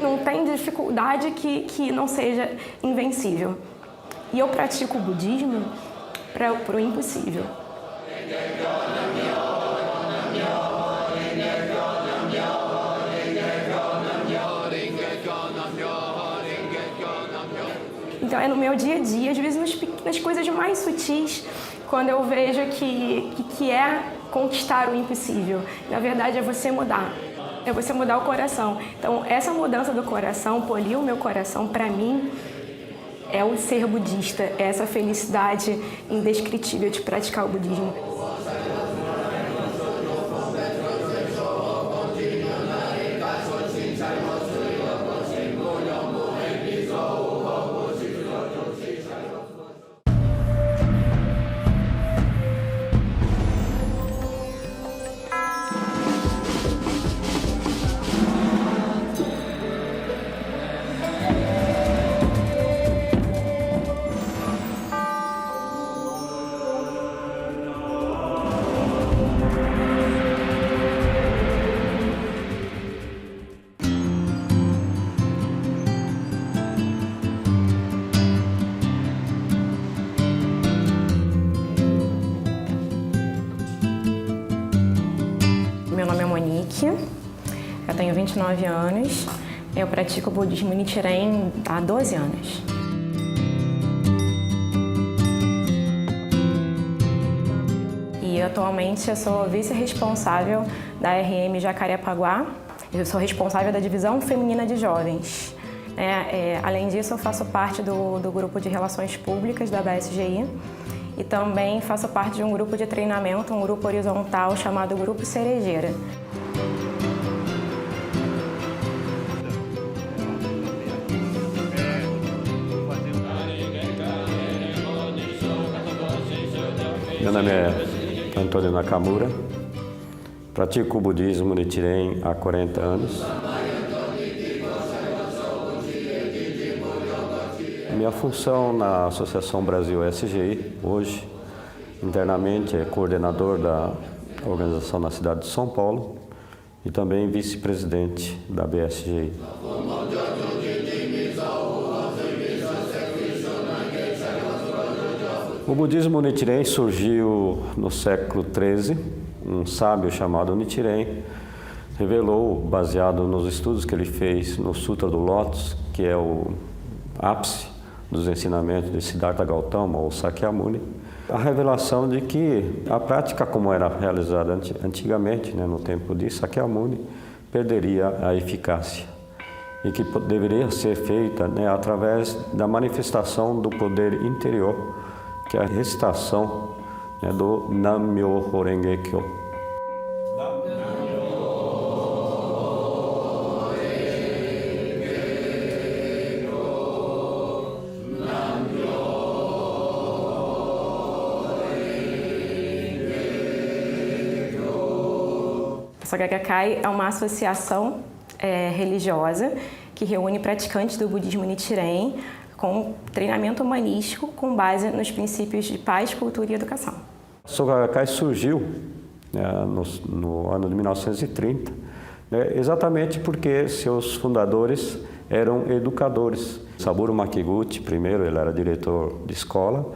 não tem dificuldade que não seja invencível. E eu pratico o budismo para o impossível. Então é no meu dia a dia, às vezes nas coisas mais sutis, quando eu vejo que é conquistar o impossível. Na verdade é você mudar o coração. Então essa mudança do coração, polir o meu coração, para mim, é o ser budista, é essa felicidade indescritível de praticar o budismo. Meu nome é Monique, eu tenho 29 anos, eu pratico o budismo Nichiren há 12 anos. E atualmente eu sou vice-responsável da RM Jacarepaguá, eu sou responsável da divisão feminina de jovens. Além disso, eu faço parte do grupo de relações públicas da BSGI e também faço parte de um grupo de treinamento, um grupo horizontal chamado Grupo Cerejeira. Meu nome é Antônio Nakamura, pratico o budismo Nichiren há 40 anos. Minha função na Associação Brasil SGI, hoje, internamente, é coordenador da organização na cidade de São Paulo e também vice-presidente da BSGI. O budismo Nichiren surgiu no século XIII. Um sábio chamado Nichiren revelou, baseado nos estudos que ele fez no Sutra do Lótus, que é o ápice dos ensinamentos de Siddhartha Gautama ou Sakyamuni, a revelação de que a prática como era realizada antigamente, no tempo de Sakyamuni, perderia a eficácia e que deveria ser feita através da manifestação do poder interior, que é a recitação do Nam-myoho Renge-kyo. A Soka Gakkai é uma associação religiosa que reúne praticantes do budismo Nichiren com treinamento humanístico com base nos princípios de paz, cultura e educação. A Soka Gakkai surgiu no ano de 1930, exatamente porque seus fundadores eram educadores. Saburo Makiguchi, primeiro, ele era diretor de escola,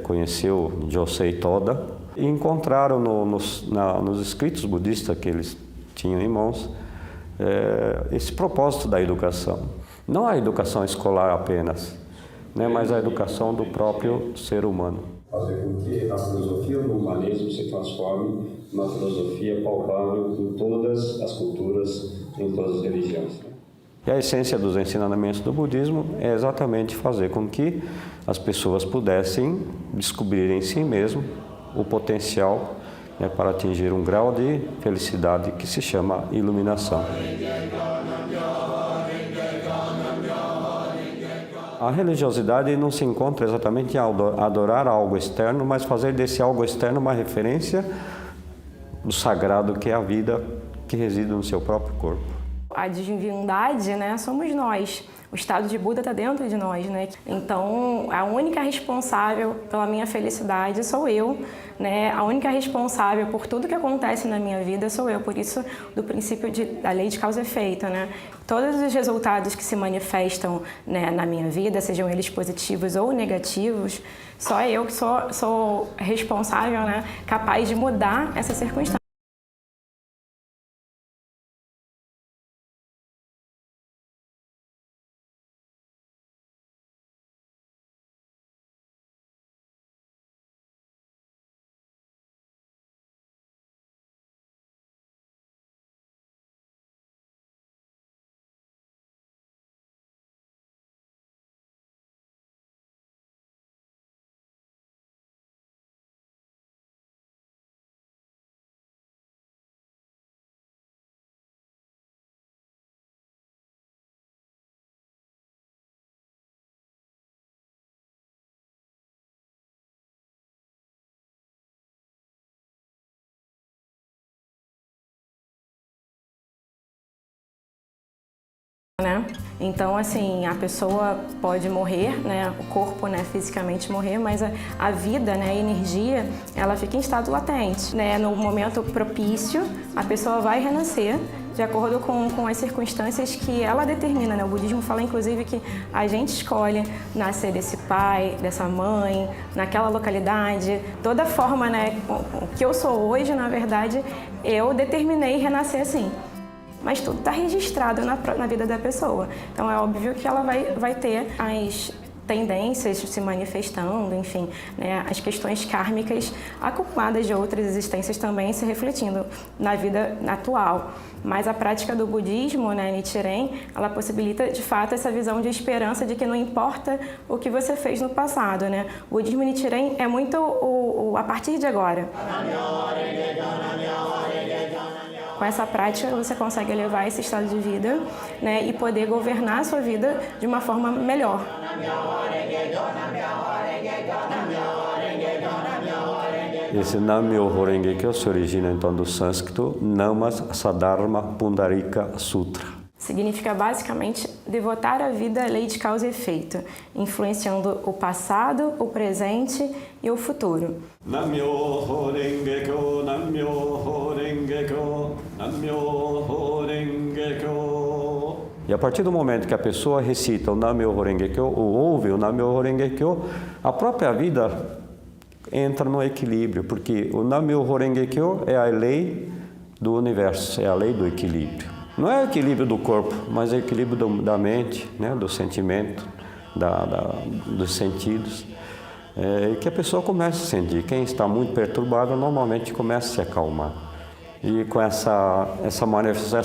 conheceu Josei Toda e encontraram nos escritos budistas que eles tinham em mãos esse propósito da educação. Não a educação escolar apenas, mas a educação do próprio ser humano. Fazer com que a filosofia do humanismo se transforme numa filosofia palpável em todas as culturas, em todas as religiões. E a essência dos ensinamentos do budismo é exatamente fazer com que as pessoas pudessem descobrir em si mesmo o potencial para atingir um grau de felicidade que se chama iluminação. A religiosidade não se encontra exatamente em adorar algo externo, mas fazer desse algo externo uma referência do sagrado que é a vida que reside no seu próprio corpo. a divindade, né, somos nós. O estado de Buda está dentro de nós, né? Então, a única responsável pela minha felicidade sou eu, né? A única responsável por tudo que acontece na minha vida sou eu. Por isso, do princípio da lei de causa e efeito, né? Todos os resultados que se manifestam, né, na minha vida, sejam eles positivos ou negativos, só eu que sou responsável, né, capaz de mudar essa circunstância. Né? Então, assim, a pessoa pode morrer, né? O corpo, né, fisicamente morrer, mas a vida, né, a energia, ela fica em estado latente, né? No momento propício, a pessoa vai renascer de acordo com as circunstâncias que ela determina, né? O budismo fala, inclusive, que a gente escolhe nascer desse pai, dessa mãe, naquela localidade. Toda forma, né, o que eu sou hoje, na verdade, eu determinei renascer assim. Mas tudo está registrado na vida da pessoa. Então é óbvio que ela vai ter as tendências se manifestando, enfim, né, as questões kármicas acumuladas de outras existências também se refletindo na vida atual. Mas a prática do budismo, né, Nichiren, ela possibilita de fato essa visão de esperança de que não importa o que você fez no passado, né? O budismo Nichiren é muito a partir de agora. Com essa prática, você consegue elevar esse estado de vida, né, e poder governar a sua vida de uma forma melhor. Esse Nam-myoho Renge Kyo se origina então do sânscrito Namas Sadharma Pundarika Sutra. Significa basicamente devotar a vida à lei de causa e efeito, influenciando o passado, o presente e o futuro. Nam-myoho Renge Kyo, Nam-myoho Renge Kyo, Nam-myoho Renge Kyo. E a partir do momento que a pessoa recita o Nam-myoho Renge Kyo ou ouve o Nam-myoho Renge Kyo, a própria vida entra no equilíbrio, porque o Nam-myoho Renge Kyo é a lei do universo, é a lei do equilíbrio. Não é o equilíbrio do corpo, mas é o equilíbrio da mente, né, do sentimento, dos sentidos. E que a pessoa começa a sentir. Quem está muito perturbado normalmente começa a se acalmar. E com essa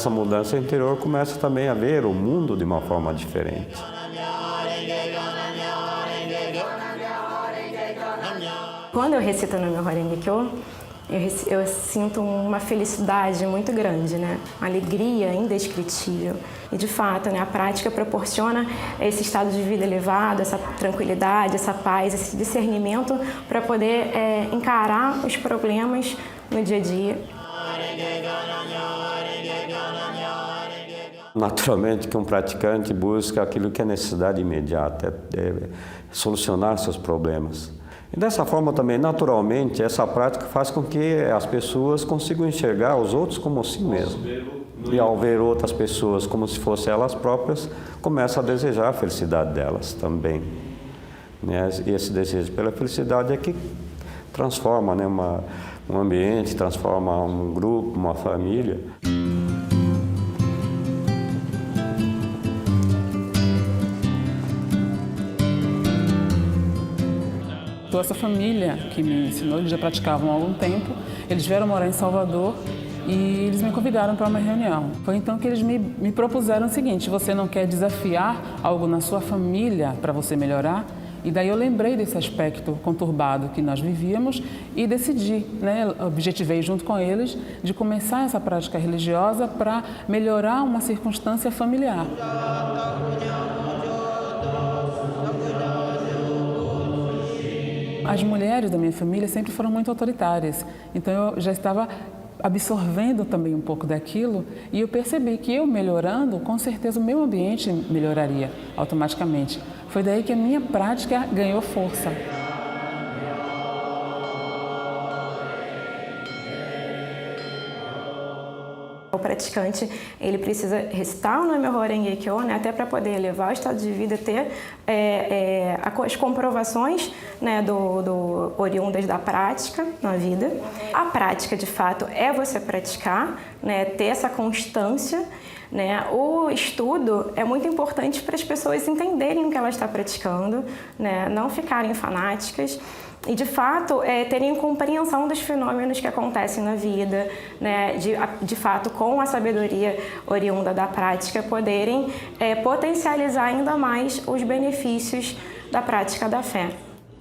mudança interior começa também a ver o mundo de uma forma diferente. Quando eu recito o Nam-myoho Renge Kyo, eu sinto uma felicidade muito grande, né? Uma alegria indescritível. E, de fato, né, a prática proporciona esse estado de vida elevado, essa tranquilidade, essa paz, esse discernimento para poder encarar os problemas no dia a dia. Naturalmente que um praticante busca aquilo que é necessidade imediata, é solucionar seus problemas. E dessa forma também, naturalmente, essa prática faz com que as pessoas consigam enxergar os outros como si mesmos. E ao ver outras pessoas como se fossem elas próprias, começa a desejar a felicidade delas também. E esse desejo pela felicidade é que transforma, né, um ambiente, transforma um grupo, uma família. Toda essa família que me ensinou, eles já praticavam há algum tempo, eles vieram morar em Salvador e eles me convidaram para uma reunião. Foi então que eles me propuseram o seguinte: você não quer desafiar algo na sua família para você melhorar? E daí eu lembrei desse aspecto conturbado que nós vivíamos e decidi, né, objetivei junto com eles de começar essa prática religiosa para melhorar uma circunstância familiar. As mulheres da minha família sempre foram muito autoritárias, então eu já estava absorvendo também um pouco daquilo, e eu percebi que eu melhorando, com certeza o meu ambiente melhoraria automaticamente. Foi daí que a minha prática ganhou força. O praticante, ele precisa recitar o Nam-myoho Renge Kyo, né, até para poder elevar o estado de vida, ter as comprovações, né, oriundas da prática na vida. A prática, de fato, é você praticar, né, ter essa constância, né. O estudo é muito importante para as pessoas entenderem o que elas estão praticando, né, não ficarem fanáticas. E, de fato, terem compreensão dos fenômenos que acontecem na vida, né? De fato, com a sabedoria oriunda da prática, poderem potencializar ainda mais os benefícios da prática da fé.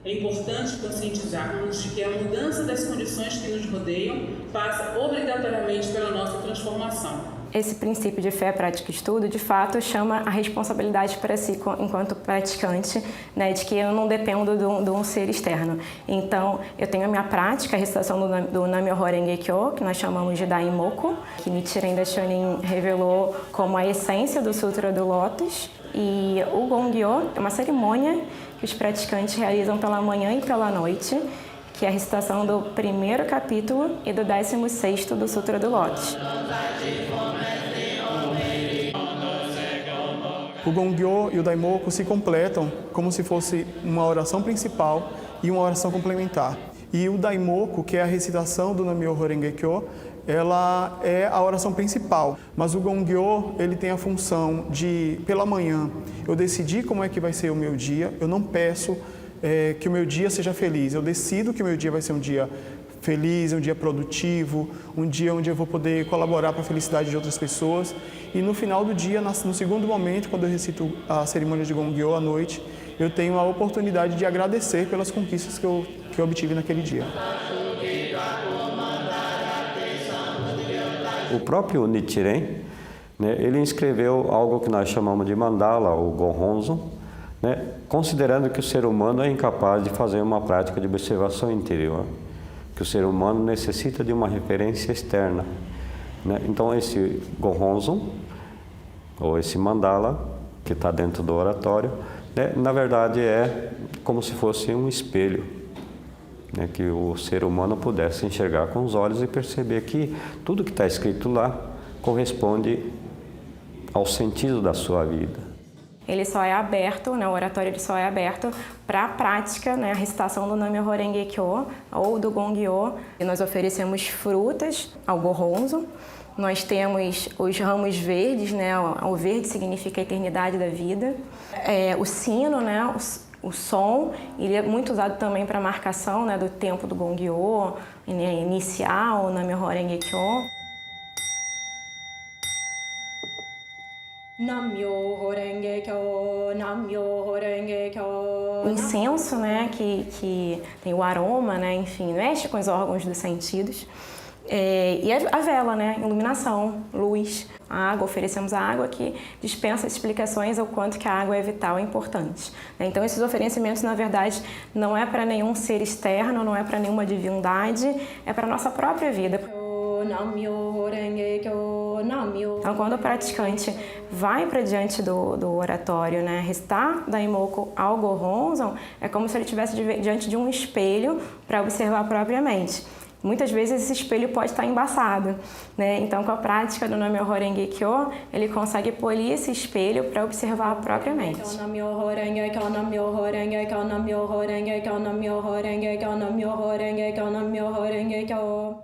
É importante conscientizarmos de que a mudança das condições que nos rodeiam passa obrigatoriamente pela nossa transformação. Esse princípio de fé, prática e estudo, de fato, chama a responsabilidade para si enquanto praticante, né, de que eu não dependo de um ser externo. Então, eu tenho a minha prática, a recitação do Nam-myoho Renge Kyo, que nós chamamos de Daimoku, que Nichiren Daishonin revelou como a essência do Sutra do Lótus. E o Gongyo é uma cerimônia que os praticantes realizam pela manhã e pela noite, que é a recitação do primeiro capítulo e do 16º do Sutra do Lótus. O Gongyo e o Daimoku se completam como se fosse uma oração principal e uma oração complementar. E o Daimoku, que é a recitação do Nam-myoho Renge Kyo, ela é a oração principal. Mas o Gongyo, ele tem a função de, pela manhã, eu decidir como é que vai ser o meu dia, eu não peço que o meu dia seja feliz, eu decido que o meu dia vai ser um dia feliz, um dia produtivo, um dia onde eu vou poder colaborar para a felicidade de outras pessoas. E no final do dia, no segundo momento, quando eu recito a cerimônia de Gongyo à noite, eu tenho a oportunidade de agradecer pelas conquistas que eu obtive naquele dia. O próprio Nichiren, né, ele escreveu algo que nós chamamos de mandala, ou Gohonzon, né, considerando que o ser humano é incapaz de fazer uma prática de observação interior, que o ser humano necessita de uma referência externa, né? Então, esse Gohonzon, ou esse mandala, que está dentro do oratório, né, na verdade é como se fosse um espelho, né, que o ser humano pudesse enxergar com os olhos e perceber que tudo que está escrito lá corresponde ao sentido da sua vida. Ele só é aberto, né, o oratório ele só é aberto para a prática, né, a recitação do Nam-myoho Renge Kyo ou do Gongyo. E nós oferecemos frutas ao Gohonzon. Nós temos os ramos verdes, né, o verde significa a eternidade da vida. O sino, né, o som, ele é muito usado também para marcação, né, do tempo do Gongyo, iniciar o Nam-myoho Renge Kyo. Nam-myoho Renge Kyo, Nam-myoho Renge Kyo. O incenso, né, que tem o aroma, né, enfim, mexe com os órgãos dos sentidos. E a vela, né, iluminação, luz. A água, oferecemos a água que dispensa explicações ao quanto que a água é vital e importante. Então, esses oferecimentos, na verdade, não é para nenhum ser externo, não é para nenhuma divindade, é para a nossa própria vida. Então, quando o praticante vai para diante do oratório, né, recitar Daimoku ao Gohonzon, é como se ele estivesse diante de um espelho para observar propriamente. Muitas vezes esse espelho pode estar embaçado, né? Então, com a prática do Nam-myoho Renge Kyo, ele consegue polir esse espelho para observar propriamente. Nam-myoho Renge Kyo, Nam-myoho Renge Kyo, Nam-myoho Renge Kyo, Nam-myoho Renge Kyo, Nam-myoho Renge Kyo, Nam-myoho Renge Kyo.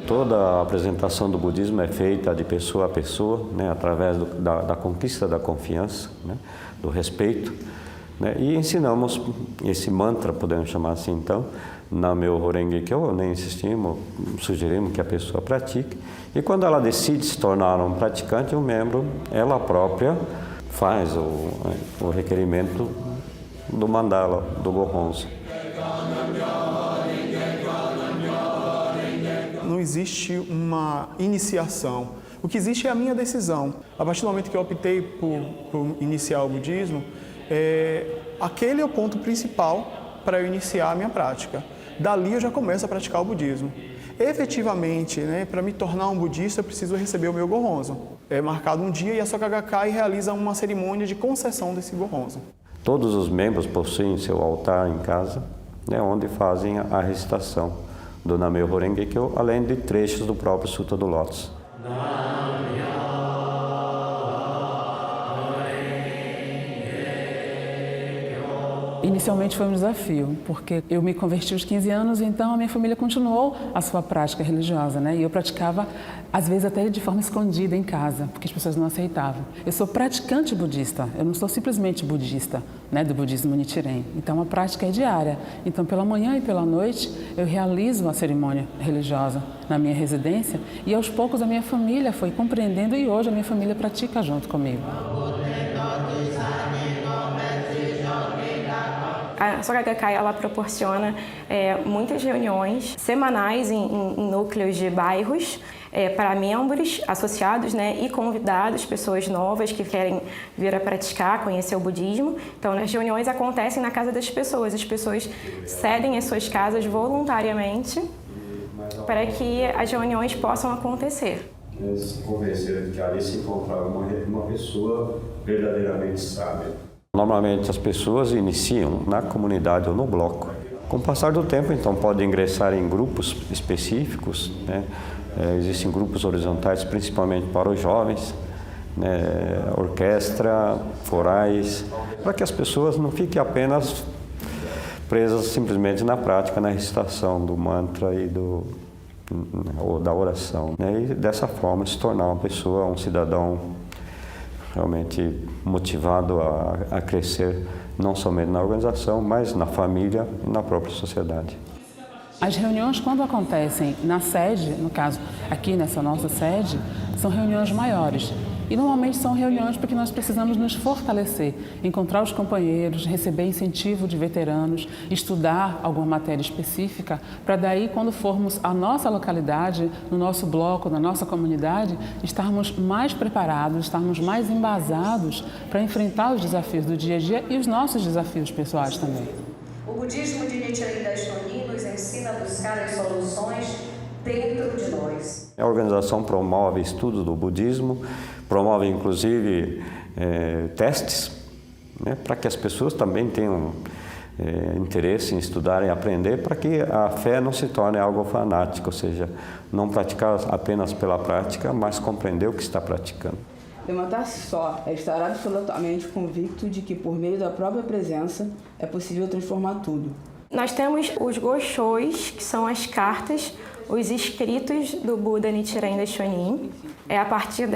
Toda a apresentação do budismo é feita de pessoa a pessoa, né, através da conquista da confiança, né, do respeito, né? E ensinamos esse mantra, podemos chamar assim, então, Nam-myoho Renge-kyo, nem insistimos, sugerimos que a pessoa pratique. E quando ela decide se tornar um praticante, um membro, ela própria faz o requerimento do mandala, do Gohonzon. Não existe uma iniciação. O que existe é a minha decisão. A partir do momento que eu optei por iniciar o budismo, aquele é o ponto principal para eu iniciar a minha prática. Dali eu já começo a praticar o budismo. Efetivamente, né, para me tornar um budista, eu preciso receber o meu Gohonzon. É marcado um dia e a Soka Gakkai realiza uma cerimônia de concessão desse Gohonzon. Todos os membros possuem seu altar em casa, né, onde fazem a recitação do Nam-myoho Renge-kyo, além de trechos do próprio Sutra do Lótus. Inicialmente foi um desafio, porque eu me converti aos 15 anos, então a minha família continuou a sua prática religiosa, né? E eu praticava, às vezes até de forma escondida em casa, porque as pessoas não aceitavam. Eu sou praticante budista, eu não sou simplesmente budista, né, do budismo Nichiren. Então a prática é diária. Então pela manhã e pela noite eu realizo a cerimônia religiosa na minha residência e aos poucos a minha família foi compreendendo e hoje a minha família pratica junto comigo. A Soka Gakkai, ela proporciona muitas reuniões semanais em núcleos de bairros para membros associados, né, e convidados, pessoas novas que querem vir a praticar, conhecer o budismo. Então, as reuniões acontecem na casa das pessoas. As pessoas cedem as suas casas voluntariamente para que as reuniões possam acontecer. Eles se convenceram de que ali se encontrava uma pessoa verdadeiramente sábia. Normalmente as pessoas iniciam na comunidade ou no bloco. Com o passar do tempo, então, podem ingressar em grupos específicos, né? Existem grupos horizontais, principalmente para os jovens, né? Orquestra, corais, para que as pessoas não fiquem apenas presas simplesmente na prática, na recitação do mantra e ou da oração, né? E dessa forma se tornar uma pessoa, um cidadão realmente motivado a crescer, não somente na organização, mas na família e na própria sociedade. As reuniões, quando acontecem na sede, no caso aqui nessa nossa sede, são reuniões maiores. E normalmente são reuniões porque nós precisamos nos fortalecer, encontrar os companheiros, receber incentivo de veteranos, estudar alguma matéria específica, para daí, quando formos à nossa localidade, no nosso bloco, na nossa comunidade, estarmos mais preparados, estarmos mais embasados para enfrentar os desafios do dia a dia e os nossos desafios pessoais também. O budismo de Nichiren Daishonin nos ensina a buscar as soluções dentro de nós. A organização promove estudos do budismo, promove inclusive testes, né, para que as pessoas também tenham interesse em estudar e aprender, para que a fé não se torne algo fanático, ou seja, não praticar apenas pela prática, mas compreender o que está praticando. Levantar-se só é estar absolutamente convicto de que por meio da própria presença é possível transformar tudo. Nós temos os Goshos, que são as cartas, os escritos do Buda Nichiren Daishonin. É a partir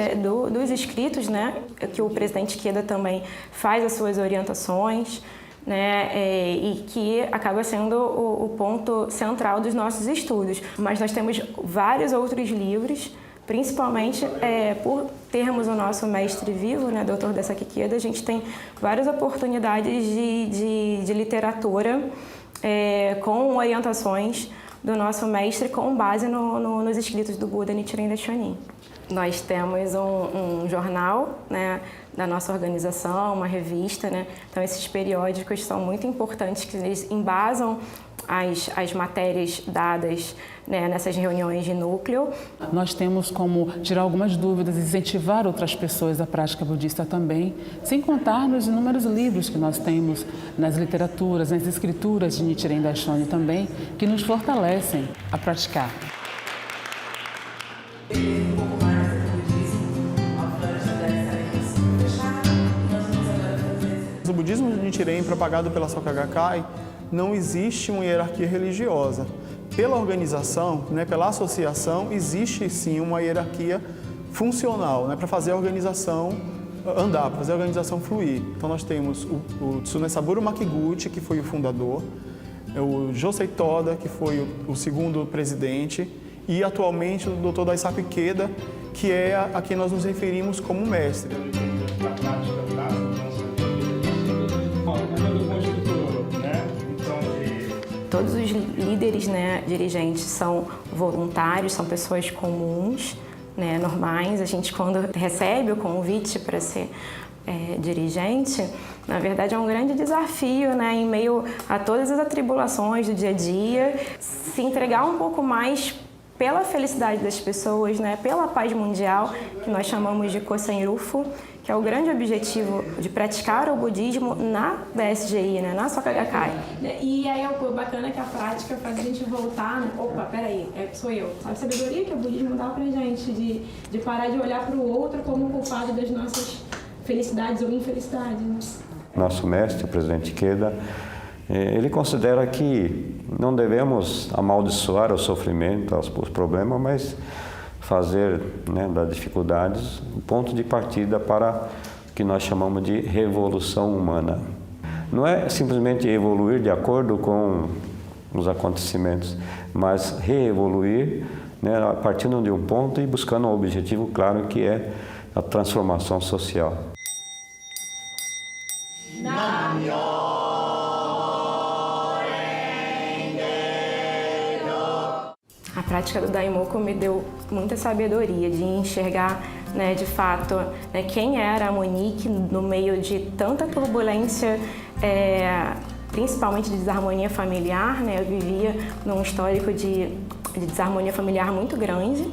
dos escritos, né, que o presidente Ikeda também faz as suas orientações, né, e que acaba sendo o ponto central dos nossos estudos. Mas nós temos vários outros livros, principalmente por termos o nosso mestre vivo, né, Dr. Daisaku Ikeda, a gente tem várias oportunidades de literatura com orientações do nosso mestre com base nos escritos do Buda Nichiren Daishonin. Nós temos um jornal, né, da nossa organização, uma revista, né? Então esses periódicos são muito importantes, que eles embasam as matérias dadas, né, nessas reuniões de núcleo. Nós temos como tirar algumas dúvidas, incentivar outras pessoas à prática budista também, sem contar nos inúmeros livros que nós temos nas literaturas, nas escrituras de Nichiren Daishonin também, que nos fortalecem a praticar. No budismo de Nichiren, propagado pela Soka Gakkai, não existe uma hierarquia religiosa. Pela organização, né, pela associação, existe sim uma hierarquia funcional, né, para fazer a organização andar, para fazer a organização fluir. Então nós temos o Tsunesaburo Makiguchi, que foi o fundador, o Josei Toda, que foi o segundo presidente, e atualmente o Dr. Daisaku Ikeda, que é a quem nós nos referimos como mestre. Todos os líderes, né, dirigentes são voluntários, são pessoas comuns, né, normais. A gente, quando recebe o convite para ser dirigente, na verdade é um grande desafio, né, em meio a todas as atribulações do dia a dia, se entregar um pouco mais pela felicidade das pessoas, né, pela paz mundial, que nós chamamos de Kosen-rufu, que é o grande objetivo de praticar o budismo na BSGI, né, na Soka Gakkai. E aí o bacana é que a prática faz a gente voltar, opa, peraí, sou eu. A sabedoria que o budismo dá pra gente, de parar de olhar para o outro como culpado das nossas felicidades ou infelicidades. Nosso mestre, o presidente Ikeda, ele considera que não devemos amaldiçoar o sofrimento, os problemas, mas fazer, né, das dificuldades um ponto de partida para o que nós chamamos de revolução humana. Não é simplesmente evoluir de acordo com os acontecimentos, mas reevoluir, né, partindo de um ponto e buscando um objetivo claro, que é a transformação social. A prática do Daimoku me deu muita sabedoria de enxergar, né, de fato, né, quem era a Monique no meio de tanta turbulência, principalmente de desarmonia familiar, né? Eu vivia num histórico de desarmonia familiar muito grande.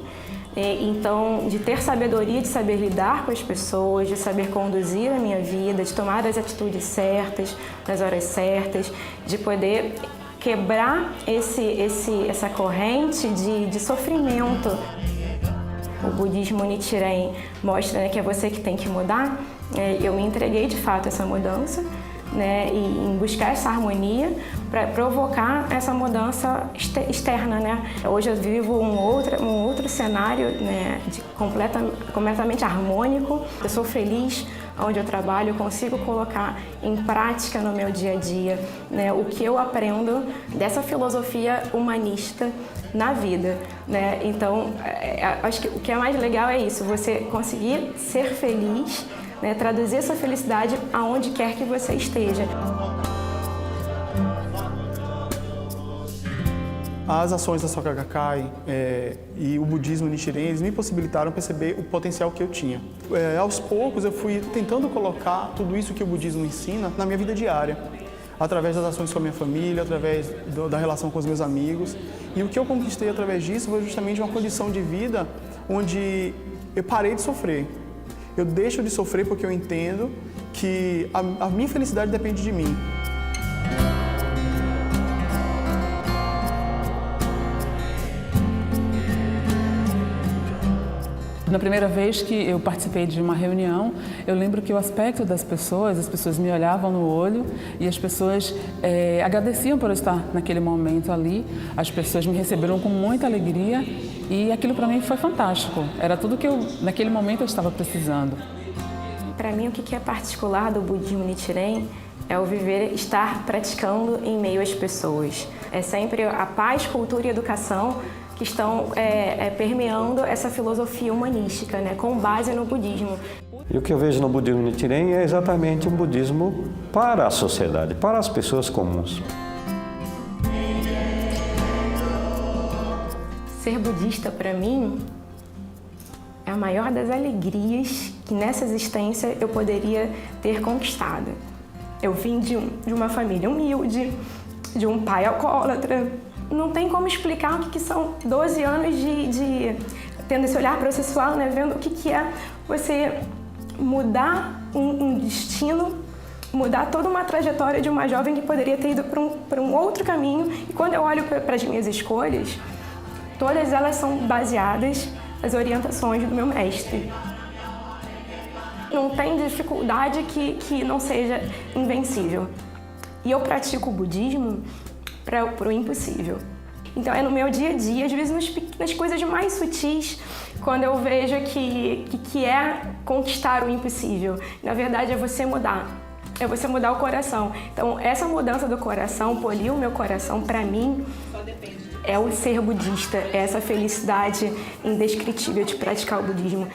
Então, de ter sabedoria, de saber lidar com as pessoas, de saber conduzir a minha vida, de tomar as atitudes certas, nas horas certas, de poder quebrar essa corrente de sofrimento. O budismo Nichiren mostra, né, que é você que tem que mudar. Eu me entreguei de fato a essa mudança, né, e em buscar essa harmonia para provocar essa mudança externa, né? Hoje eu vivo um outro cenário, né, completamente harmônico. Eu sou feliz onde eu trabalho, eu consigo colocar em prática no meu dia a dia, né, o que eu aprendo dessa filosofia humanista na vida, né? Então, acho que o que é mais legal é isso, você conseguir ser feliz, né, traduzir essa felicidade aonde quer que você esteja. As ações da Soka Gakkai e o budismo Nichiren, eles me possibilitaram perceber o potencial que eu tinha. Aos poucos eu fui tentando colocar tudo isso que o budismo ensina na minha vida diária, através das ações com a minha família, através da relação com os meus amigos. E o que eu conquistei através disso foi justamente uma condição de vida onde eu parei de sofrer. Eu deixo de sofrer porque eu entendo que a minha felicidade depende de mim. Na primeira vez que eu participei de uma reunião, eu lembro que o aspecto das pessoas, as pessoas me olhavam no olho e as pessoas agradeciam por eu estar naquele momento ali. As pessoas me receberam com muita alegria e aquilo para mim foi fantástico. Era tudo que naquele momento eu estava precisando. Para mim, o que é particular do budismo Nichiren é o estar praticando em meio às pessoas. É sempre a paz, cultura e educação que estão permeando essa filosofia humanística, né, com base no budismo. E o que eu vejo no budismo Nichiren é exatamente um budismo para a sociedade, para as pessoas comuns. Ser budista, para mim, é a maior das alegrias que nessa existência eu poderia ter conquistado. Eu vim de uma família humilde, de um pai alcoólatra. Não tem como explicar o que são 12 anos de tendo esse olhar processual, né? Vendo o que é você mudar um destino, mudar toda uma trajetória de uma jovem que poderia ter ido para um outro caminho. E quando eu olho para as minhas escolhas, todas elas são baseadas nas orientações do meu mestre. Não tem dificuldade que não seja invencível. E eu pratico o budismo para o impossível. Então é no meu dia a dia, às vezes nas coisas mais sutis, quando eu vejo que é conquistar o impossível. Na verdade é você mudar. É você mudar o coração. Então essa mudança do coração, polir o meu coração, para mim, é o ser budista, é essa felicidade indescritível de praticar o budismo.